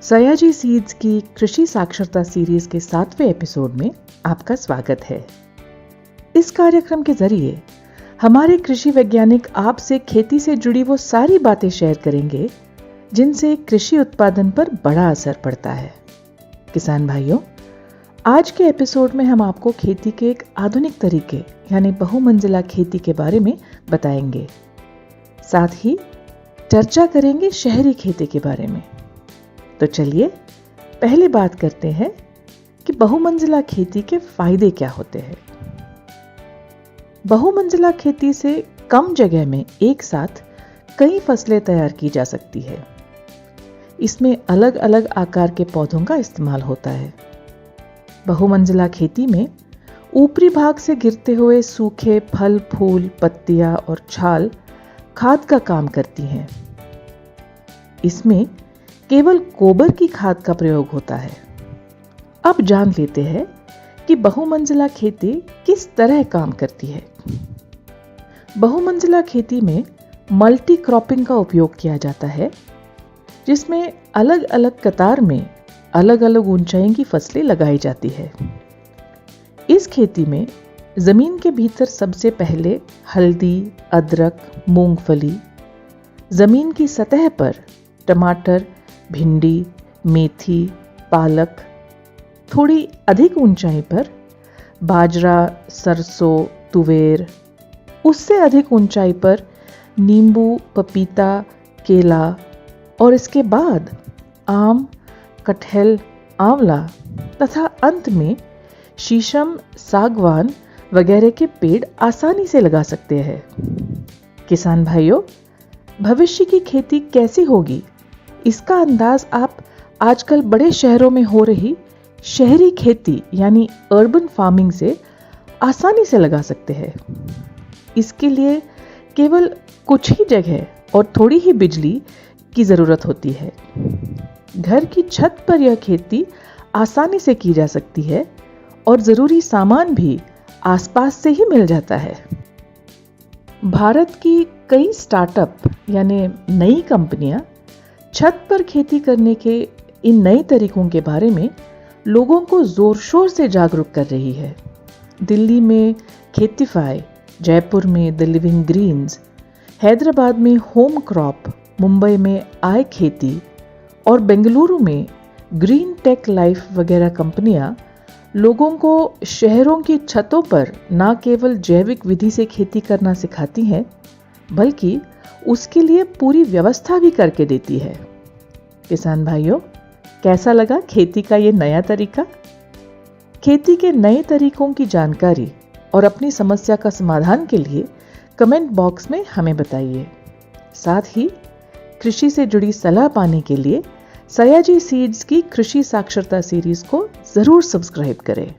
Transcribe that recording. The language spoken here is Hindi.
सयाजी सीड्स की कृषि साक्षरता सीरीज के 7वें एपिसोड में आपका स्वागत है। इस कार्यक्रम के जरिए हमारे कृषि वैज्ञानिक आपसे खेती से जुड़ी वो सारी बातें शेयर करेंगे जिनसे कृषि उत्पादन पर बड़ा असर पड़ता है। किसान भाइयों, आज के एपिसोड में हम आपको खेती के एक आधुनिक तरीके यानी बहुमंजिला खेती के बारे में बताएंगे। साथ ही चर्चा करेंगे शहरी खेती के बारे में। तो चलिए पहले बात करते हैं कि बहुमंजिला खेती के फायदे क्या होते हैं। बहुमंजिला खेती से कम जगह में एक साथ कई फसलें तैयार की जा सकती है। इसमें अलग अलग आकार के पौधों का इस्तेमाल होता है। बहुमंजिला खेती में ऊपरी भाग से गिरते हुए सूखे फल, फूल, पत्तियां और छाल खाद का काम करती हैं। इसमें केवल गोबर की खाद का प्रयोग होता है। अब जान लेते हैं कि बहुमंजिला खेती किस तरह काम करती है। बहुमंजिला खेती में मल्टी क्रॉपिंग का उपयोग किया जाता है, जिसमें अलग अलग कतार में अलग अलग ऊंचाई की फसलें लगाई जाती है। इस खेती में जमीन के भीतर सबसे पहले हल्दी, अदरक, मूंगफली, जमीन की सतह पर टमाटर, भिंडी, मेथी, पालक, थोड़ी अधिक ऊंचाई पर बाजरा, सरसों, तुवेर, उससे अधिक ऊंचाई पर नींबू, पपीता, केला और इसके बाद आम, कटहल, आंवला तथा अंत में शीशम, सागवान वगैरह के पेड़ आसानी से लगा सकते हैं। किसान भाइयों, भविष्य की खेती कैसी होगी, इसका अंदाज आप आजकल बड़े शहरों में हो रही शहरी खेती यानी अर्बन फार्मिंग से आसानी से लगा सकते हैं। इसके लिए केवल कुछ ही जगह और थोड़ी ही बिजली की जरूरत होती है। घर की छत पर यह खेती आसानी से की जा सकती है और जरूरी सामान भी आसपास से ही मिल जाता है। भारत की कई स्टार्टअप यानी नई कंपनियां छत पर खेती करने के इन नए तरीकों के बारे में लोगों को जोर शोर से जागरूक कर रही है। दिल्ली में खेतीफाई, जयपुर में द लिविंग ग्रीन्स, हैदराबाद में होम क्रॉप, मुंबई में आय खेती और बेंगलुरु में ग्रीन टेक लाइफ वगैरह कंपनियां लोगों को शहरों की छतों पर न केवल जैविक विधि से खेती करना सिखाती हैं, बल्कि उसके लिए पूरी व्यवस्था भी करके देती है। किसान भाइयों, कैसा लगा खेती का ये नया तरीका? खेती के नए तरीकों की जानकारी और अपनी समस्या का समाधान के लिए कमेंट बॉक्स में हमें बताइए। साथ ही कृषि से जुड़ी सलाह पाने के लिए सयाजी सीड्स की कृषि साक्षरता सीरीज को जरूर सब्सक्राइब करें।